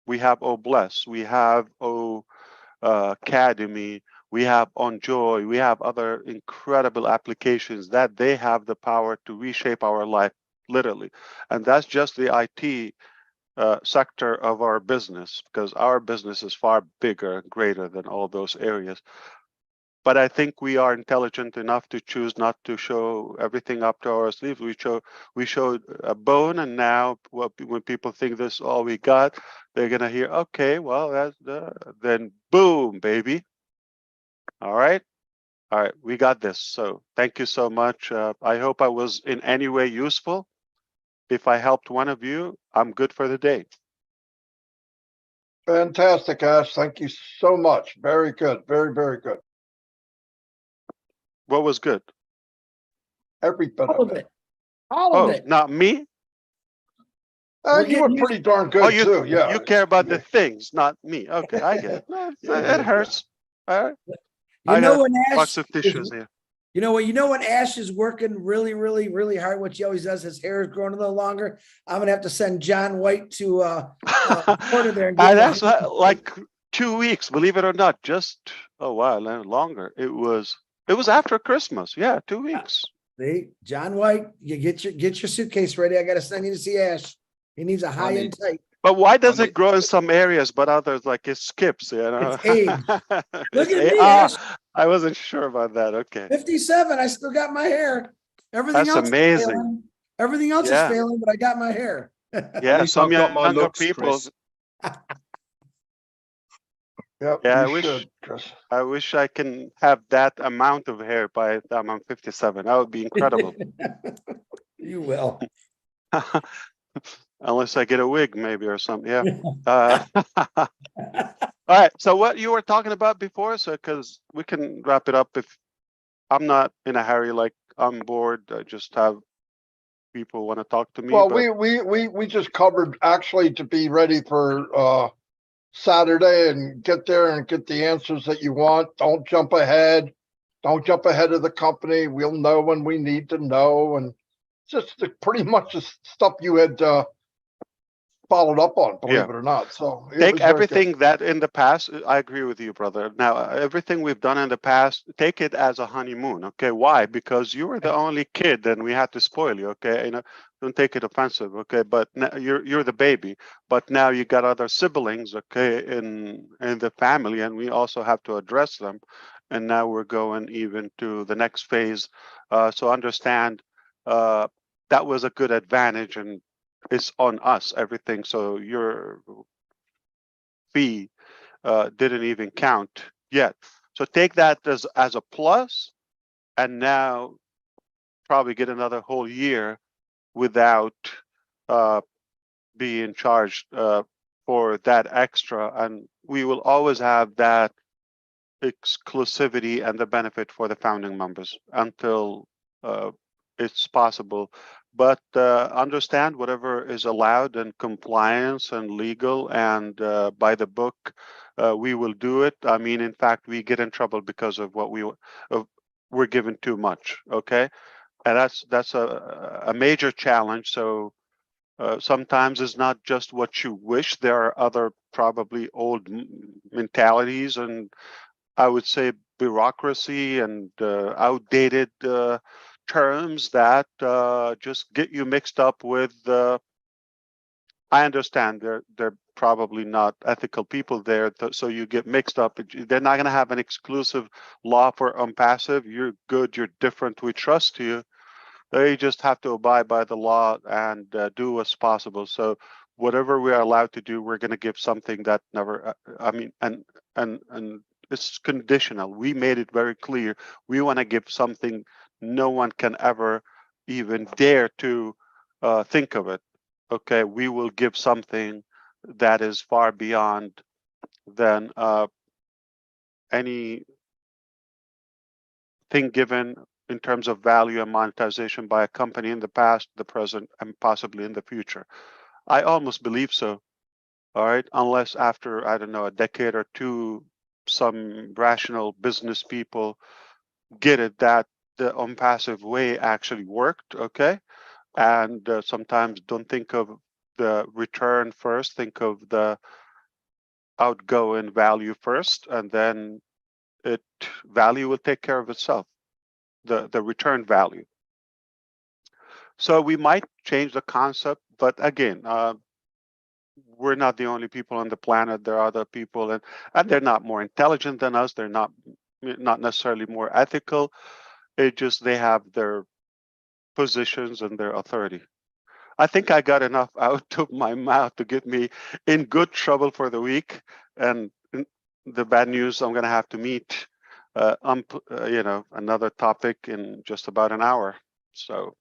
we have Bless, we have Academy, we have Enjoy, we have other incredible applications that they have the power to reshape our life, literally. And that's just the IT sector of our business, because our business is far bigger and greater than all those areas. But I think we are intelligent enough to choose not to show everything up to our sleeves. We showed a bone, and now when people think this is all we got, they're gonna hear, okay, well, that's then boom, baby. All right, we got this. So thank you so much. I hope I was in any way useful. If I helped one of you, I'm good for the day. Fantastic, Ash. Thank you so much. Very good. Very, very good. What was good? Every bit All of of it. it. All of Oh, it. not me? We're You were getting used- pretty darn Oh, good too. Yeah. you care about the things, not me. Okay, I get it. No, Yeah. it hurts. All right. You I know got when box Ash of is, tissues here. you know when Ash is working really, really, really hard, what he always does, his hair is growing a little longer. I'm gonna have to send John White to Florida there and give him That's like 2 weeks, believe it or not. Just longer. It was after Christmas. Yeah, 2 weeks. See, John White, you get your suitcase ready. I gotta send you to see Ash. He needs a high end type. But why does Funny. it grow in some areas, but others like it skips? It's age. Look It's at age. me, Ash. I wasn't sure about that. Okay, 57. I still got my hair. Everything that's else is amazing. failing. Everything else is Yeah, failing, but I got my hair. yeah. least Some I've got my younger looks, people. Chris. Yep. Yeah, You should, Chris. I wish I can have that amount of hair by the time I'm 57. That would be incredible. You will. Unless I get a wig, maybe, or something. Yeah. All right. So what you were talking about before, so because we can wrap it up. If I'm not in a hurry, like I'm bored, I just have people want to talk to me. Well, but we just covered actually to be ready for Saturday and get there and get the answers that you want. Don't jump ahead. Don't jump ahead of the company. We'll know when we need to know, and just pretty much the stuff you had followed up on, believe Yeah. it or not. So it Take was very good. everything that in the past. I agree with you, brother. Now, everything we've done in the past, take it as a honeymoon. Okay, why? Because you were the only kid, and we had to spoil you. Okay, don't take it offensive. Okay, but now you're the baby. But now you got other siblings. Okay, in the family, and we also have to address them. And now we're going even to the next phase. So understand that was a good advantage, and it's on us, everything. So your fee didn't even count yet. So take that as a plus, and now probably get another whole year without being charged for that extra. And we will always have that exclusivity and the benefit for the founding members until it's possible. But understand whatever is allowed and compliance and legal and by the book, we will do it. I mean, in fact, we get in trouble because of what we're given too much. Okay, and that's a major challenge. So sometimes it's not just what you wish. There are other probably old mentalities and I would say bureaucracy and outdated terms that just get you mixed up with. I understand they're probably not ethical people there, so you get mixed up. They're not going to have an exclusive law for ONPASSIVE. You're good. You're different. We trust you. They just have to abide by the law and do what's possible. So whatever we are allowed to do, we're going to give something that never. I mean, and it's conditional. We made it very clear. We want to give something no one can ever even dare to think of it. Okay, we will give something that is far beyond than anything given in terms of value and monetization by a company in the past, the present, and possibly in the future. I almost believe so. All right, unless after, I don't know, a decade or two, some rational business people get it that the ONPASSIVE way actually worked, okay? And sometimes don't think of the return first, think of the outgoing value first, and then value will take care of itself, the return value. So we might change the concept, but again, we're not the only people on the planet. There are other people, and they're not more intelligent than us. They're not necessarily more ethical. It just they have their positions and their authority. I think I got enough out of my mouth to get me in good trouble for the week. And the bad news, I'm going to have to meet, another topic in just about an hour. So.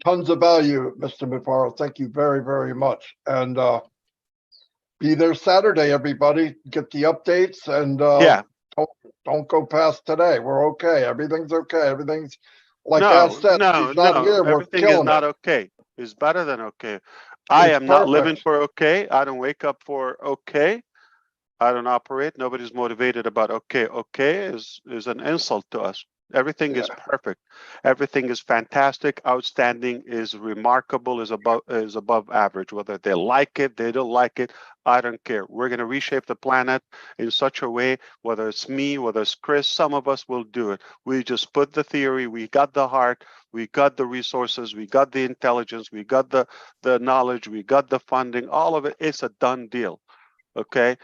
Tons of value, Mr. Mufareh. Thank you very, very much. And be there Saturday, everybody. Get the updates and Yeah. Don't go past today. We're okay. Everything's okay. Everything's like No, Ash said. no, He's not no. here. We're Everything is killing not it. okay. It's better than okay. I It's am not living perfect. for okay. I don't wake up for okay. I don't operate. Nobody's motivated about okay. Okay is an insult to us. Everything is perfect. Everything is fantastic, outstanding, is remarkable, is above average. Whether they like it, they don't like it, I don't care. We're going to reshape the planet in such a way, whether it's me, whether it's Chris, some of us will do it. We just put the theory, we got the heart, we got the resources, we got the intelligence, we got the knowledge, we got the funding, all of it. It's a done deal, okay?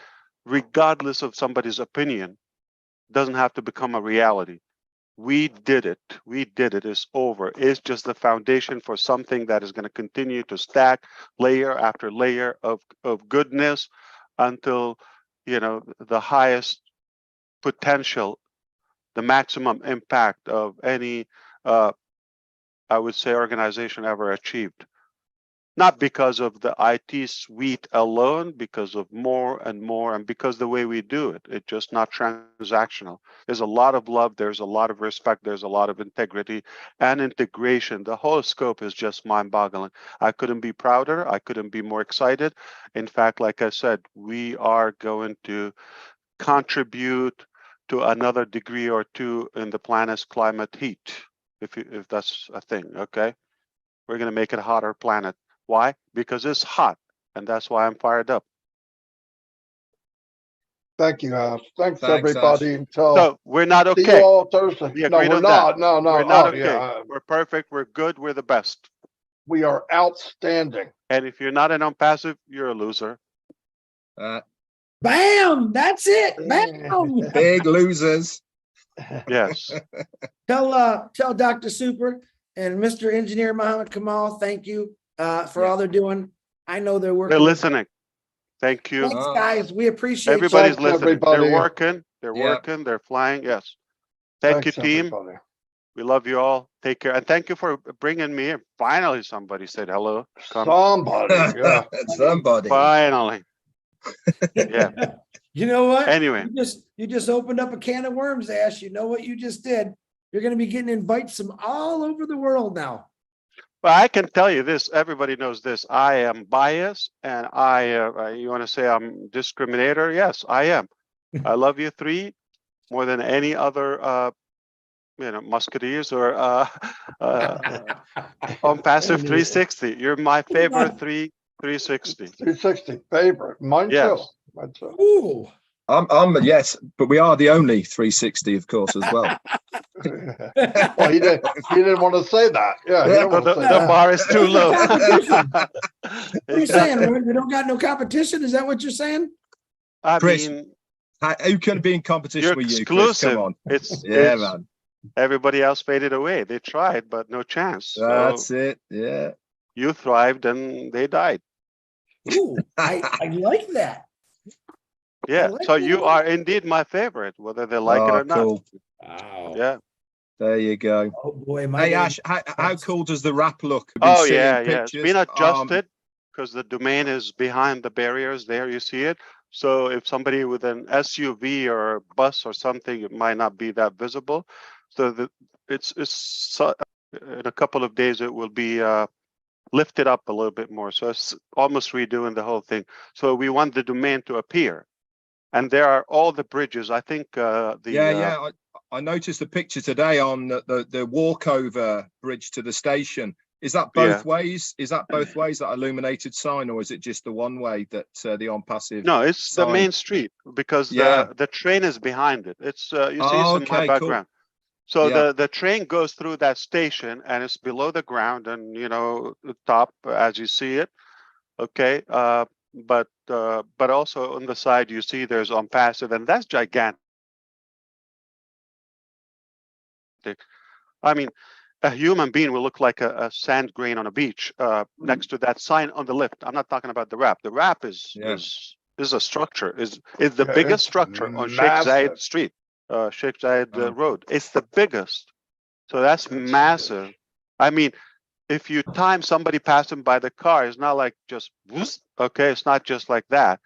Regardless of somebody's opinion, doesn't have to become a reality. We did it. We did it. It's over. It's just the foundation for something that is going to continue to stack layer after layer of goodness until, the highest potential, the maximum impact of any, I would say, organization ever achieved. Not because of the IT suite alone, because of more and more, and because the way we do it. It's just not transactional. There's a lot of love, there's a lot of respect, there's a lot of integrity and integration. The whole scope is just mind-boggling. I couldn't be prouder. I couldn't be more excited. In fact, like I said, we are going to contribute to another degree or two in the planet's climate heat, if that's a thing, okay? We're going to make it a hotter planet. Why? Because it's hot, and that's why I'm fired up. Thank you, Ash. Thanks, Thanks, everybody. Ash. Until So we're not see you okay. all Thursday. We No, agreed we're on that. not. No, no. We're not Oh, okay. yeah. We're perfect. We're good. We're the best. We are outstanding. And if you're not an ONPASSIVE, you're a loser. Bam! That's it. Bam! Big losers. Yes. Tell Dr. Super and Mr. Engineer Muhammad Kamal, thank you for all they're doing. I know they're working. They're listening. Thank you. Thanks, guys. We appreciate Everybody's Thanks, listening. everybody. They're working. They're Yeah. working. They're flying. Yes. Thank you, Thanks, team. everybody. We love you all. Take care. And thank you for bringing me in. Finally, somebody said hello. Come. Somebody, yeah. Somebody. Finally. Yeah. You know what? Anyway. You just opened up a can of worms, Ash. You know what you just did? You're going to be getting invites from all over the world now. Well, I can tell you this. Everybody knows this. I am biased, and you want to say I'm discriminator? Yes, I am. I love you three more than any other, musketeers or ONPASSIVE 360. You're my favorite 360. 360 favorite. Mine too. Yes. Mine too. Ooh. I'm yes, but we are the only 360, of course, as well. Well, he didn't want to say that. Yeah, he didn't want to say The that. bar is too low. Competition. What are you saying? We don't got no competition? Is that what you're saying? I Chris, mean, who can be in competition you're with you, exclusive. Chris? Come on. It's Man. everybody else faded away. They tried, but no chance. That's So it. Yeah. you thrived and they died. Ooh, I like that. Yeah. like So that. you are indeed my favorite, whether they like it or not. Cool. Wow. Yeah. There you go. Oh boy, my Hey, name- Ash, how cool does the wrap look? We've been Oh seeing yeah, yeah. It's pictures. been adjusted because the domain is behind the barriers. There, you see it. So if somebody with an SUV or a bus or something, it might not be that visible. So in a couple of days it will be lift it up a little bit more. So it's almost redoing the whole thing. So we want the domain to appear. And there are all the bridges. I think I noticed a picture today on the walkover bridge to the station. Is that both ways? Is that both ways, that illuminated sign, or is it just the one way that the ONPASSIVE? No, it's sign? the main street, because the train is behind it. It's you see it's in my background. Cool. So the train goes through that station, and it's below the ground, and the top as you see it. Okay, but also on the side you see there's ONPASSIVE, and that's gigantic. I mean, a human being will look like a sand grain on a beach next to that sign on the lift. I'm not talking about the wrap. The wrap is a structure. Is the biggest structure on Sheikh Zayed Street, Sheikh Zayed Road. It's the biggest. So that's massive. I mean, if you time somebody passing by the car, it's not like just whoosh, okay. It's not just like that.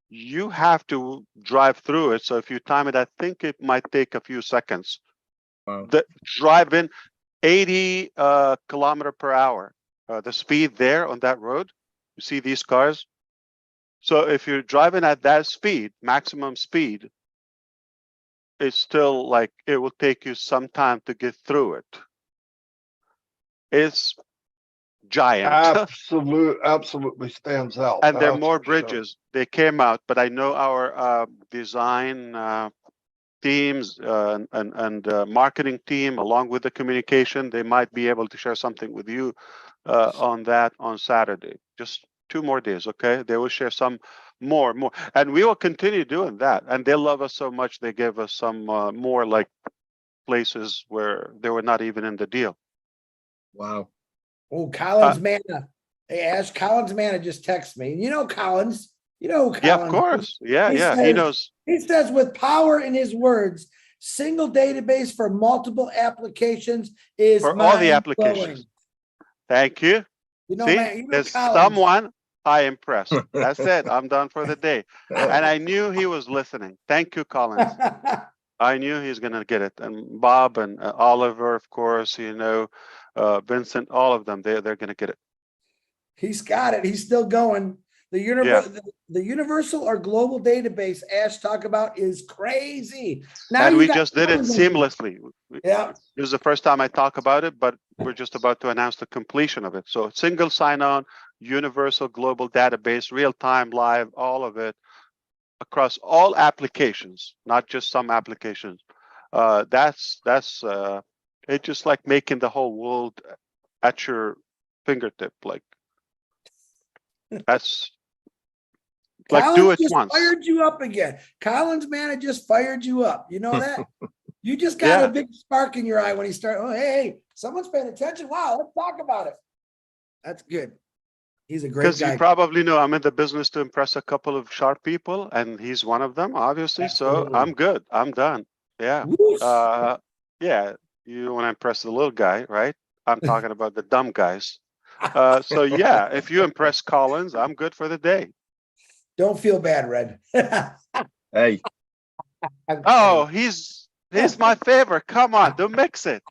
You have to drive through it. So if you time it, I think it might take a few seconds. Wow. The driving 80 kilometer per hour, the speed there on that road. You see these cars. So if you're driving at that speed, maximum speed, it's still like it will take you some time to get through it. It's giant. Absolutely stands out. And there are more bridges. Sure. They came out, but I know our design teams and marketing team, along with the communication, they might be able to share something with you on that on Saturday. Just 2 more days, okay? They will share some more, and we will continue doing that. And they love us so much, they give us some more like places where they were not even in the deal. Wow. Oh, Collins Manna. Hey, Ash, Collins Manna just texted me. Collins. Collins. Yeah, of course. Yeah, says, he knows. He says, with power in his words, single database for multiple applications is for all the applications. Thank you. See, there's someone I impressed. That's it. I'm done for the day. And I knew he was listening. Thank you, Collins. I knew he's going to get it. And Bob and Oliver, of course, Vincent, all of them, they're going to get it. He's got it. He's still going. The universal or global database Ash talk about is crazy. Now and we just did it seamlessly. Yeah. This is the first time I talk about it, but we're just about to announce the completion of it. So single sign-on, universal global database, real-time, live, all of it across all applications, not just some applications. That's it's just like making the whole world at your fingertip. Like that's like Collins do it just once. Fired you up again. Collins Manna just fired you up. You know that? You just got a big spark in your eye when he started. Oh, hey, someone's paying attention. Wow, let's talk about it. That's good. He's a great guy. Because you probably know I'm in the business to impress a couple of sharp people, and he's one of them, obviously. Absolutely. So I'm good. I'm done. Yeah. You don't want to impress the little guy, right? I'm talking about the dumb guys. So yeah, if you impress Collins, I'm good for the day. Don't feel bad, Red. Hey. Oh, he's my favorite. Come on, don't mix it.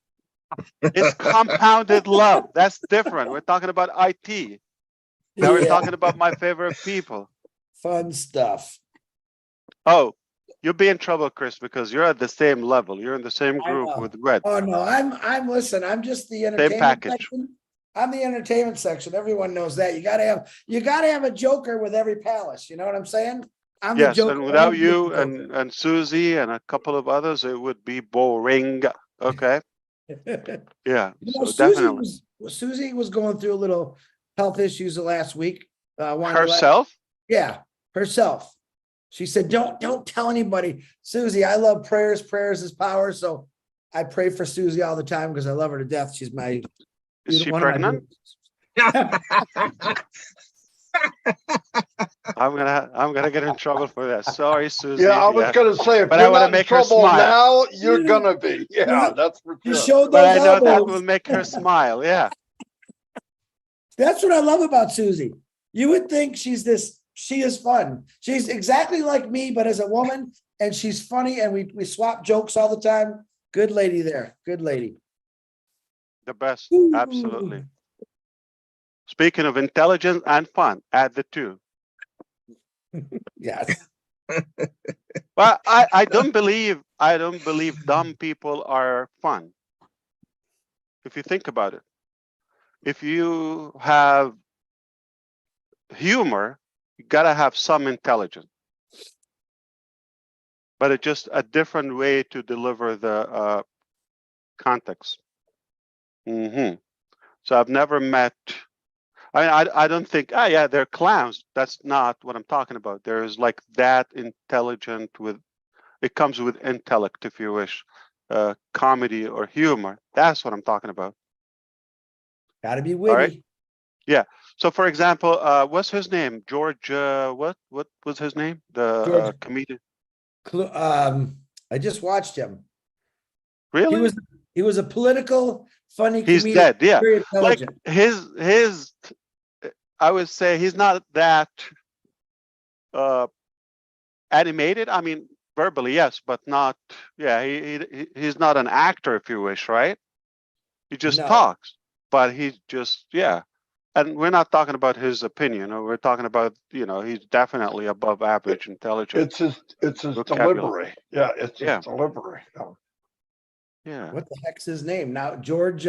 It's compounded love. That's different. We're talking about IT. Now we're talking about my favorite people. Fun stuff. Oh, you'll be in trouble, Chris, because you're at the same level. You're in the same group with Red. Oh no, listen, I'm just the entertainment section. I'm the entertainment section. Everyone knows that. You gotta have a joker with every palace. You know what I'm saying? I'm the joker. And without you and Susie and a couple of others, it would be boring. Okay. Yeah. So definitely. Susie was going through a little health issues the last week. Herself? Herself. She said, don't tell anybody. Susie, I love prayers. Prayers is power. So I pray for Susie all the time because I love her to death. She's my. Is she pregnant? I'm gonna get in trouble for that. Sorry, Susie. Yeah, I was gonna say, if but you're I want not to make in trouble her smile. now, you're gonna be. Yeah, that's for sure. But I know that will make her smile. Yeah. That's what I love about Susie. You would think she is fun. She's exactly like me, but as a woman, and she's funny, and we swap jokes all the time. Good lady there. Good lady. The best. Absolutely. Speaking of intelligence and fun, add the two. Yes. Well, I don't believe dumb people are fun. If you think about it, if you have humor, you gotta have some intelligence, but it's just a different way to deliver the context. So I've never met. I don't think. Ah, yeah, they're clowns. That's not what I'm talking about. There's like that intelligent with. It comes with intellect, if you wish, comedy or humor. That's what I'm talking about. Gotta be All right. witty. Yeah. So, for example, what's his name? George. What was his name? The George. comedian. I just watched him. Really? He was a political, funny He's comedian. dead. Yeah. Very Like intelligent. his. I would say he's not that animated. I mean, verbally, yes, but not. Yeah, he's not an actor, if you wish, right? He just No. talks, but he's just, yeah. And we're not talking about his opinion. We're talking about, he's definitely above average intelligence. It's his Vocabulary. delivery. Yeah, it's his Yeah. delivery. Yeah. What the heck's his name now? George.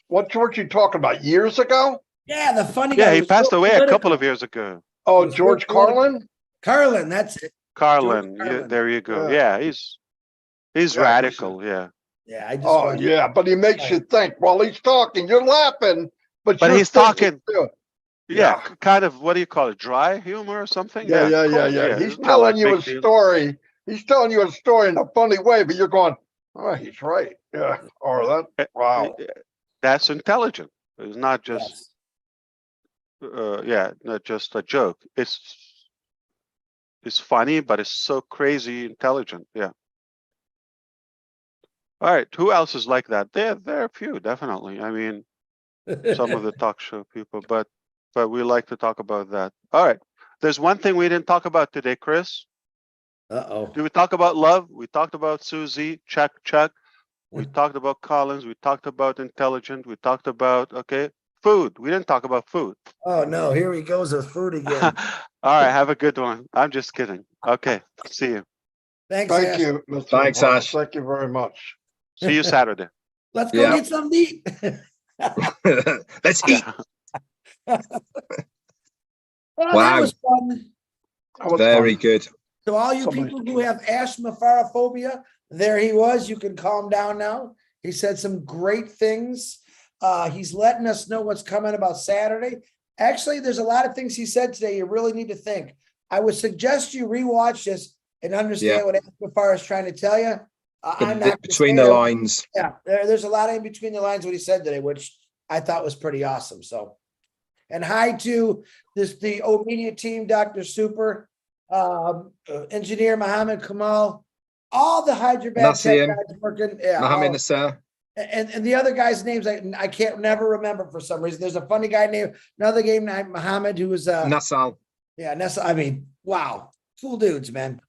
What George you talking about? Years ago? Yeah, the funny Yeah, guy. he was passed real away a couple political. of years ago. Oh, was George real political. Carlin? Carlin, that's it. Carlin. George Carlin. There you go. Yeah. Yeah, he's Yeah, radical. Yeah. Yeah, I just Oh, watched. yeah, but he makes you think while he's talking. You're laughing, but But you're he's thinking, talking. too. Yeah, kind of, what do you call it? Dry humor or something? Yeah. Cool. He's it's not telling like you a big deal. story. He's telling you a story in a funny way, but you're going, oh, he's right. Yeah. Or that. Wow. That's intelligent. It's not just, Yes. not just a joke. It's funny, but it's so crazy intelligent. Yeah. All right. Who else is like that? There are a few, definitely. I mean, some of the talk show people, but we like to talk about that. All right. There's one thing we didn't talk about today, Chris. Uh-oh. Did we talk about love? We talked about Susie. Check. We talked about Collins. We talked about intelligent. We talked about, food. We didn't talk about food. Oh no, here he goes with food again. All right. Have a good one. I'm just kidding. Okay. See you. Thanks, Thank Ash. you, Mr. Thanks, Mufareh. Ash. Thank you very much. See you Saturday. Let's go Yeah. get something to eat. Let's eat. Well, Wow. that was fun. That was Very fun. good. So all you Somebody- people who have Ash Mufareh phobia, there he was. You can calm down now. He said some great things. He's letting us know what's coming about Saturday. Actually, there's a lot of things he said today you really need to think. I would suggest you rewatch this and understand what Ash Mufareh is trying to tell you. I'm not Between the lines. Yeah, there's a lot in between the lines what he said today, which I thought was pretty awesome. So, and hi to the O Media team, Dr. Super, engineer Mohammed Kamal, all the Hyderabad tech Nassim, guys working. Yeah, Mohammed all- Nasser. and the other guys' names I can't never remember for some reason. There's a funny guy named another game named Mohammed who was Nassal. I mean, wow, cool dudes, man.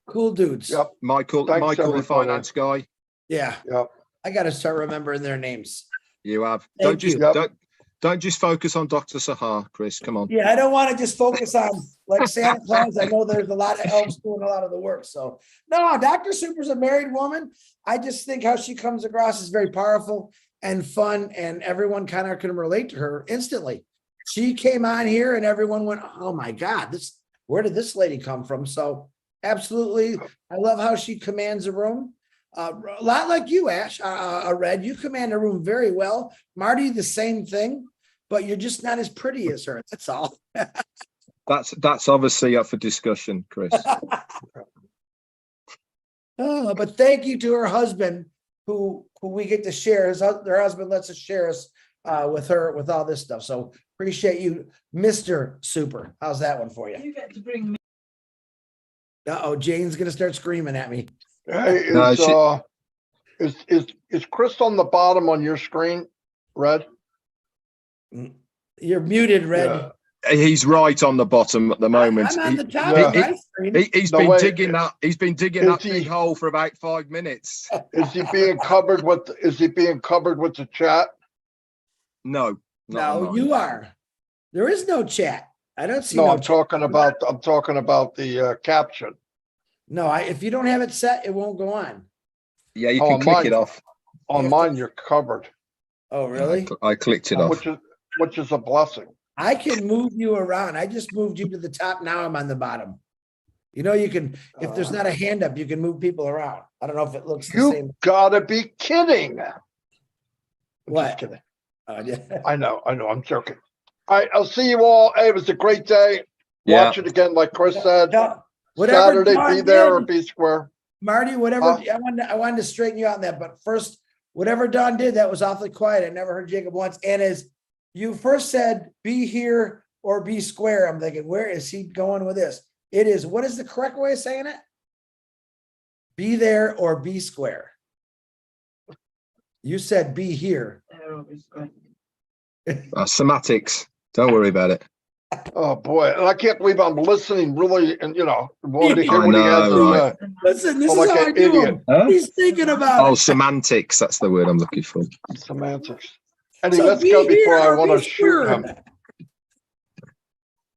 Cool dudes. Yep. Michael, Thanks, the everybody. finance guy. Yeah, Yep. I got to start remembering their names. You have. Thank you. Don't just focus on Dr. Sahar, Chris. Come on. Yeah, I don't want to just focus on like Santa Claus. I know there's a lot of elves doing a lot of the work. So no, Dr. Super's a married woman. I just think how she comes across is very powerful and fun, and everyone kind of can relate to her instantly. She came on here and everyone went, "Oh my God, where did this lady come from?" So absolutely, I love how she commands a room. A lot like you, Ash, Red, you command a room very well. Marty, the same thing, but you're just not as pretty as her. That's all. That's obviously up for discussion, Chris. Oh, but thank you to her husband, who we get to share. Their husband lets us share us with her with all this stuff. So appreciate you, Mr. Super. How's that one for you? You get to bring me. Uh-oh, Jane's gonna start screaming at me. Hey, No, is Chris on the bottom on your screen, Red? You're muted, Red. Yeah. He's right on the bottom at the moment. I'm on the top Yeah. of my screen. He's No, been wait. digging that. He's been digging Is that he- big hole for about 5 minutes. Is he being covered with the chat? No, not on No, mine. you are. There is no chat. I don't see No, no I'm chat. talking about the caption. No, if you don't have it set, it won't go on. Yeah, you Oh, can click mine. it off. On You have mine, to- you're covered, Oh, really? I clicked it off. which is a blessing. I can move you around. I just moved you to the top. Now I'm on the bottom. You know, you can, if there's not a hand up, you can move people around. I don't know if it looks the You same. gotta be kidding. I'm What? just kidding. Yeah. I know, I'm joking. All right, I'll see you all. Hey, it was a great day. Yeah. Watch it again, like Chris said. Whatever Saturday, Dawn be there or did, be square. Marty, whatever, Huh? I wanted to straighten you out on that, but first, whatever Dawn did, that was awfully quiet. I never heard Jacob once. And as you first said, be here or be square, I'm thinking, where is he going with this? It is, what is the correct way of saying it? Be there or be square. You said be here. Semantics. Don't worry about it. Oh, boy. And I can't believe I'm listening really and, wanting to hear I what he has know, to right. say. Listen, this Oh, is like how I an do idiot. him. Huh? He's thinking about Oh, it. semantics. That's the word I'm looking for. Semantics. Anyway, So let's be go before here I or want be to shoot square. him.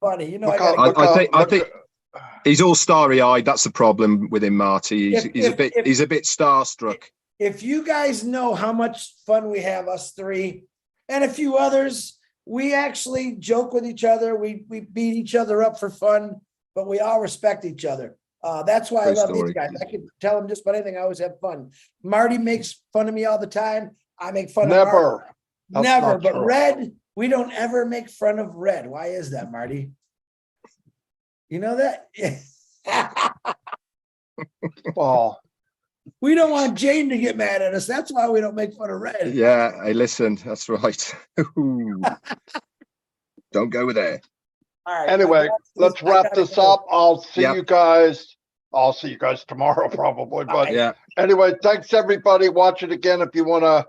Funny, you know, Look I how- gotta. look I how- think he's all starry-eyed. That's the problem with him, Marty. He's If- he's a bit starstruck. If you guys know how much fun we have, us three and a few others, we actually joke with each other. We beat each other up for fun, but we all respect each other. That's why I True love story. these guys. I can tell them just about anything. I always have fun. Marty makes fun of me all the time. I make fun of Marty. Never. That's Never. not But true. Red, we don't ever make fun of Red. Why is that, Marty? You know that? Well, We don't want Jane to get mad at us. That's why we don't make fun of Red. Yeah, hey, listen, that's right. Don't go there. All right. anyway, let's wrap this up. I'll see Yep. you guys. I'll see you guys tomorrow probably. But Yeah, anyway, thanks everybody. Watch it again if you want to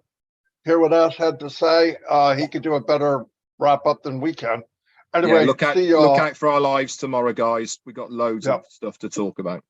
hear what Ash had to say. He could do a better wrap up than we can. Anyway, yeah. Look see y'all. out for our lives tomorrow, guys. We got loads Yep. of stuff to talk about.